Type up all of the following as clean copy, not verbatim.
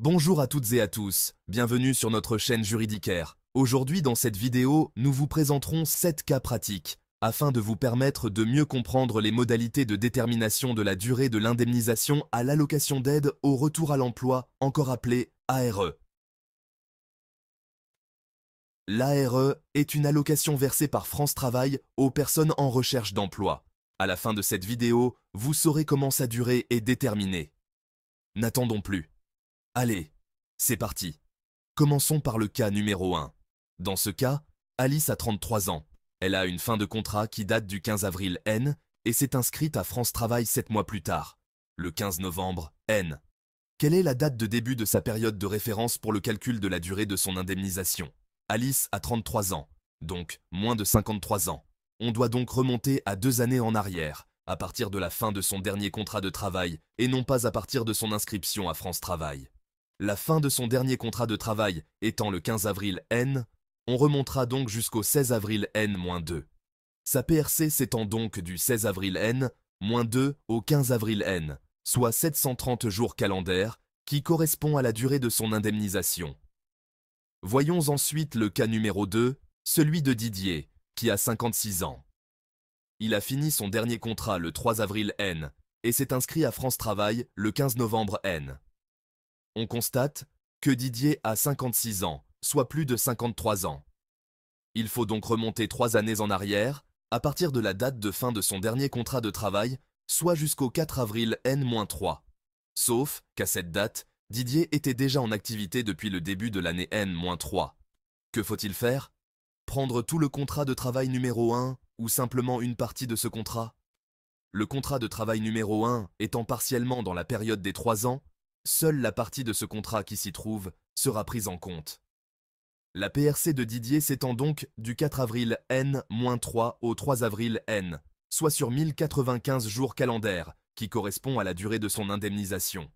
Bonjour à toutes et à tous, bienvenue sur notre chaîne Juridicaire. Aujourd'hui dans cette vidéo, nous vous présenterons 7 cas pratiques, afin de vous permettre de mieux comprendre les modalités de détermination de la durée de l'indemnisation à l'allocation d'aide au retour à l'emploi, encore appelée ARE. L'ARE est une allocation versée par France Travail aux personnes en recherche d'emploi. À la fin de cette vidéo, vous saurez comment sa durée est déterminée. N'attendons plus. Allez, c'est parti. Commençons par le cas numéro 1. Dans ce cas, Alice a 33 ans. Elle a une fin de contrat qui date du 15 avril N et s'est inscrite à France Travail 7 mois plus tard, le 15 novembre N. Quelle est la date de début de sa période de référence pour le calcul de la durée de son indemnisation? Alice a 33 ans, donc moins de 53 ans. On doit donc remonter à 2 années en arrière, à partir de la fin de son dernier contrat de travail et non pas à partir de son inscription à France Travail. La fin de son dernier contrat de travail étant le 15 avril N, on remontera donc jusqu'au 16 avril N-2. Sa PRC s'étend donc du 16 avril N-2 au 15 avril N, soit 730 jours calendaires, qui correspond à la durée de son indemnisation. Voyons ensuite le cas numéro 2, celui de Didier, qui a 56 ans. Il a fini son dernier contrat le 3 avril N et s'est inscrit à France Travail le 15 novembre N. On constate que Didier a 56 ans, soit plus de 53 ans. Il faut donc remonter 3 années en arrière, à partir de la date de fin de son dernier contrat de travail, soit jusqu'au 4 avril N-3. Sauf qu'à cette date, Didier était déjà en activité depuis le début de l'année N-3. Que faut-il faire? Prendre tout le contrat de travail numéro 1 ou simplement une partie de ce contrat? Le contrat de travail numéro 1 étant partiellement dans la période des 3 ans, seule la partie de ce contrat qui s'y trouve sera prise en compte. La PRC de Didier s'étend donc du 4 avril N-3 au 3 avril N, soit sur 1095 jours calendaires, qui correspond à la durée de son indemnisation.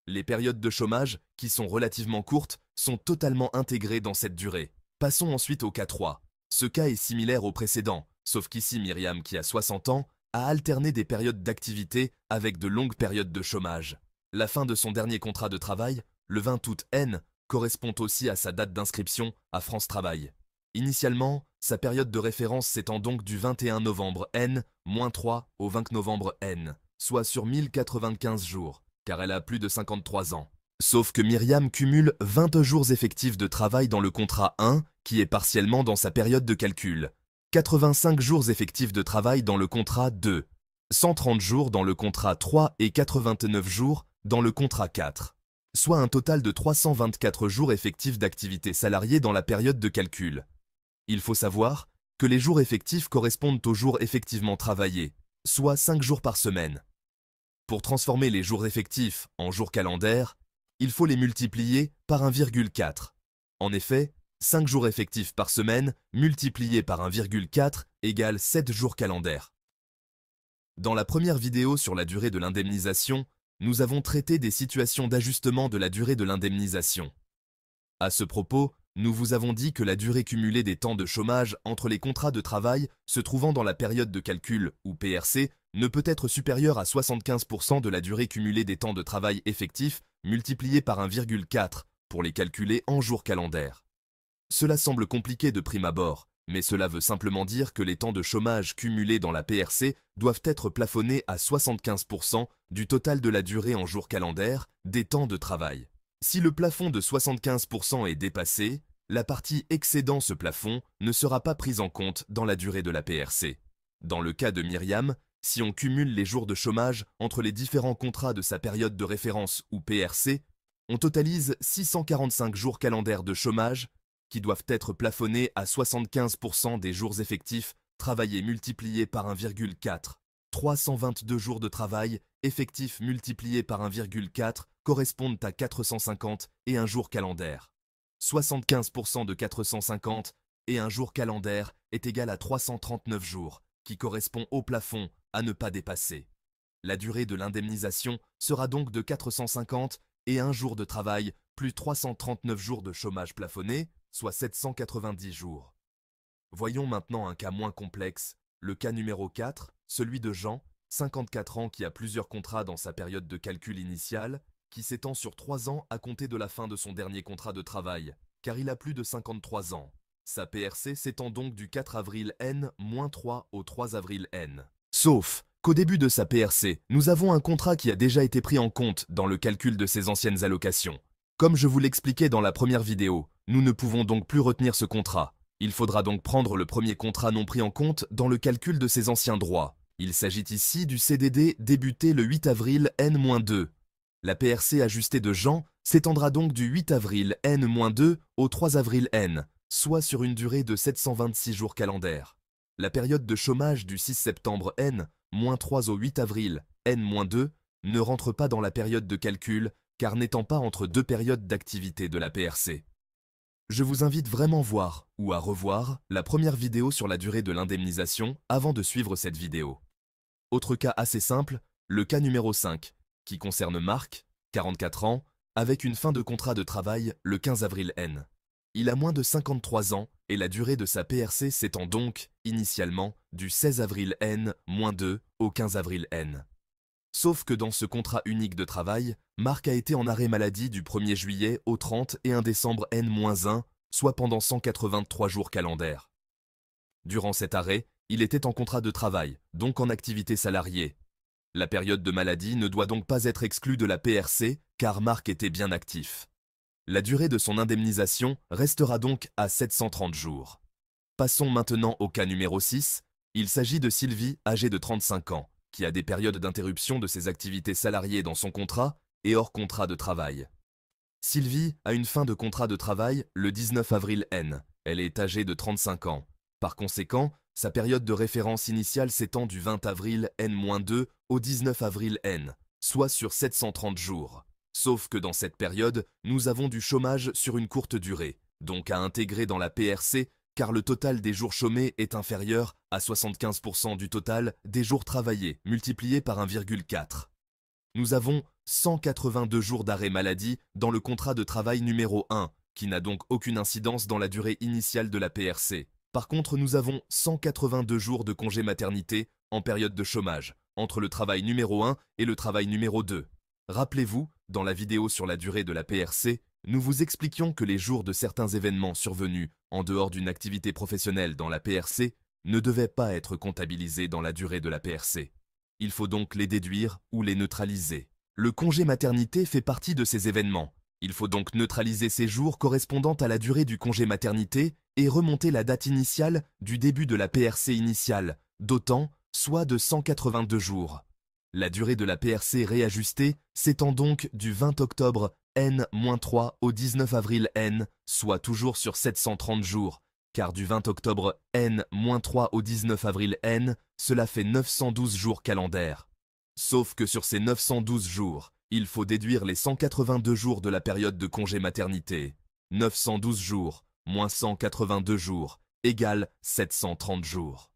Les périodes de chômage, qui sont relativement courtes, sont totalement intégrées dans cette durée. Passons ensuite au cas 3. Ce cas est similaire au précédent, sauf qu'ici Myriam, qui a 60 ans, a alterné des périodes d'activité avec de longues périodes de chômage. La fin de son dernier contrat de travail, le 20 août N, correspond aussi à sa date d'inscription à France Travail. Initialement, sa période de référence s'étend donc du 21 novembre N-3 au 20 novembre N, soit sur 1095 jours, car elle a plus de 53 ans. Sauf que Myriam cumule 20 jours effectifs de travail dans le contrat 1, qui est partiellement dans sa période de calcul, 85 jours effectifs de travail dans le contrat 2, 130 jours dans le contrat 3 et 89 jours dans le contrat 4, soit un total de 324 jours effectifs d'activité salariée dans la période de calcul. Il faut savoir que les jours effectifs correspondent aux jours effectivement travaillés, soit 5 jours par semaine. Pour transformer les jours effectifs en jours calendaires, il faut les multiplier par 1,4. En effet, 5 jours effectifs par semaine multipliés par 1,4 égale 7 jours calendaires. Dans la première vidéo sur la durée de l'indemnisation, nous avons traité des situations d'ajustement de la durée de l'indemnisation. À ce propos, nous vous avons dit que la durée cumulée des temps de chômage entre les contrats de travail se trouvant dans la période de calcul, ou PRC, ne peut être supérieure à 75% de la durée cumulée des temps de travail effectifs multipliée par 1,4 pour les calculer en jours calendaires. Cela semble compliqué de prime abord, mais cela veut simplement dire que les temps de chômage cumulés dans la PRC doivent être plafonnés à 75% du total de la durée en jours calendaires des temps de travail. Si le plafond de 75% est dépassé, la partie excédant ce plafond ne sera pas prise en compte dans la durée de la PRC. Dans le cas de Myriam, si on cumule les jours de chômage entre les différents contrats de sa période de référence ou PRC, on totalise 645 jours calendaires de chômage qui doivent être plafonnés à 75% des jours effectifs travaillés multipliés par 1,4. 322 jours de travail effectifs multipliés par 1,4 correspondent à 450 et un jour calendaire. 75% de 450 et un jour calendaire est égal à 339 jours, qui correspond au plafond à ne pas dépasser. La durée de l'indemnisation sera donc de 450 et un jour de travail plus 339 jours de chômage plafonné, soit 790 jours. Voyons maintenant un cas moins complexe, le cas numéro 4, celui de Jean, 54 ans qui a plusieurs contrats dans sa période de calcul initiale, qui s'étend sur 3 ans à compter de la fin de son dernier contrat de travail, car il a plus de 53 ans. Sa PRC s'étend donc du 4 avril N-3 au 3 avril N. Sauf qu'au début de sa PRC, nous avons un contrat qui a déjà été pris en compte dans le calcul de ses anciennes allocations. Comme je vous l'expliquais dans la première vidéo, nous ne pouvons donc plus retenir ce contrat. Il faudra donc prendre le premier contrat non pris en compte dans le calcul de ses anciens droits. Il s'agit ici du CDD débuté le 8 avril N-2. La PRC ajustée de Jean s'étendra donc du 8 avril N-2 au 3 avril N, soit sur une durée de 726 jours calendaires. La période de chômage du 6 septembre N-3 au 8 avril N-2 ne rentre pas dans la période de calcul car n'étant pas entre deux périodes d'activité de la PRC. Je vous invite vraiment à voir ou à revoir la première vidéo sur la durée de l'indemnisation avant de suivre cette vidéo. Autre cas assez simple, le cas numéro 5, qui concerne Marc, 44 ans, avec une fin de contrat de travail le 15 avril N. Il a moins de 53 ans et la durée de sa PRC s'étend donc, initialement, du 16 avril N-2 au 15 avril N. Sauf que dans ce contrat unique de travail, Marc a été en arrêt maladie du 1er juillet au 31 décembre N-1, soit pendant 183 jours calendaires. Durant cet arrêt, il était en contrat de travail, donc en activité salariée. La période de maladie ne doit donc pas être exclue de la PRC, car Marc était bien actif. La durée de son indemnisation restera donc à 730 jours. Passons maintenant au cas numéro 6. Il s'agit de Sylvie, âgée de 35 ans, qui a des périodes d'interruption de ses activités salariées dans son contrat et hors contrat de travail. Sylvie a une fin de contrat de travail le 19 avril N. Elle est âgée de 35 ans. Par conséquent, sa période de référence initiale s'étend du 20 avril N-2 au 19 avril N, soit sur 730 jours. Sauf que dans cette période, nous avons du chômage sur une courte durée, donc à intégrer dans la PRC, car le total des jours chômés est inférieur à 75% du total des jours travaillés, multiplié par 1,4. Nous avons 182 jours d'arrêt maladie dans le contrat de travail numéro 1, qui n'a donc aucune incidence dans la durée initiale de la PRC. Par contre, nous avons 182 jours de congé maternité en période de chômage, entre le travail numéro 1 et le travail numéro 2. Rappelez-vous, dans la vidéo sur la durée de la PRC, nous vous expliquions que les jours de certains événements survenus en dehors d'une activité professionnelle dans la PRC ne devaient pas être comptabilisés dans la durée de la PRC. Il faut donc les déduire ou les neutraliser. Le congé maternité fait partie de ces événements. Il faut donc neutraliser ces jours correspondant à la durée du congé maternité et remonter la date initiale du début de la PRC initiale, d'autant, soit de 182 jours. La durée de la PRC réajustée s'étend donc du 20 octobre N-3 au 19 avril N, soit toujours sur 730 jours, car du 20 octobre N-3 au 19 avril N, cela fait 912 jours calendaires. Sauf que sur ces 912 jours, il faut déduire les 182 jours de la période de congé maternité. 912 jours moins 182 jours égale 730 jours.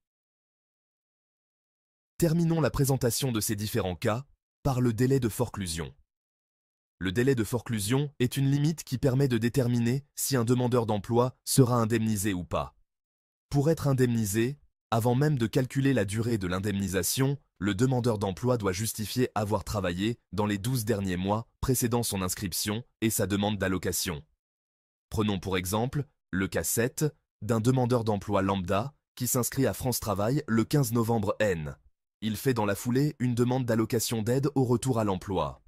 Terminons la présentation de ces différents cas par le délai de forclusion. Le délai de forclusion est une limite qui permet de déterminer si un demandeur d'emploi sera indemnisé ou pas. Pour être indemnisé, avant même de calculer la durée de l'indemnisation, le demandeur d'emploi doit justifier avoir travaillé dans les 12 derniers mois précédant son inscription et sa demande d'allocation. Prenons pour exemple le cas 7 d'un demandeur d'emploi lambda qui s'inscrit à France Travail le 15 novembre N. Il fait dans la foulée une demande d'allocation d'aide au retour à l'emploi.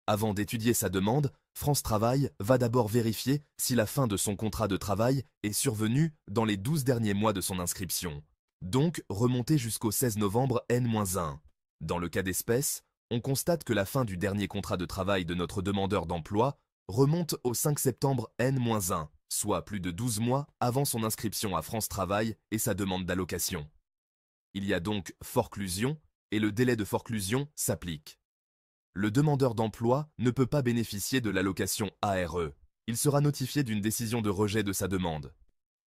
Avant d'étudier sa demande, France Travail va d'abord vérifier si la fin de son contrat de travail est survenue dans les 12 derniers mois de son inscription, donc remonter jusqu'au 16 novembre N-1. Dans le cas d'espèce, on constate que la fin du dernier contrat de travail de notre demandeur d'emploi remonte au 5 septembre N-1, soit plus de 12 mois avant son inscription à France Travail et sa demande d'allocation. Il y a donc forclusion et le délai de forclusion s'applique. Le demandeur d'emploi ne peut pas bénéficier de l'allocation ARE. Il sera notifié d'une décision de rejet de sa demande.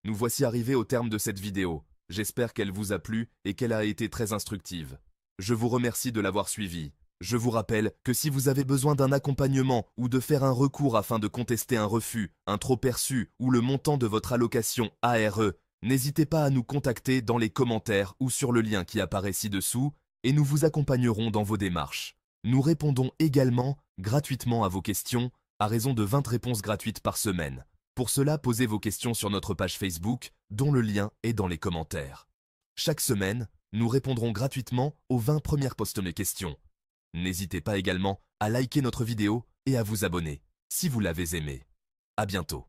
Nous voici arrivés au terme de cette vidéo. J'espère qu'elle vous a plu et qu'elle a été très instructive. Je vous remercie de l'avoir suivie. Je vous rappelle que si vous avez besoin d'un accompagnement ou de faire un recours afin de contester un refus, un trop-perçu ou le montant de votre allocation ARE, n'hésitez pas à nous contacter dans les commentaires ou sur le lien qui apparaît ci-dessous et nous vous accompagnerons dans vos démarches. Nous répondons également gratuitement à vos questions, à raison de 20 réponses gratuites par semaine. Pour cela, posez vos questions sur notre page Facebook, dont le lien est dans les commentaires. Chaque semaine, nous répondrons gratuitement aux 20 premières postées questions. N'hésitez pas également à liker notre vidéo et à vous abonner, si vous l'avez aimé. À bientôt.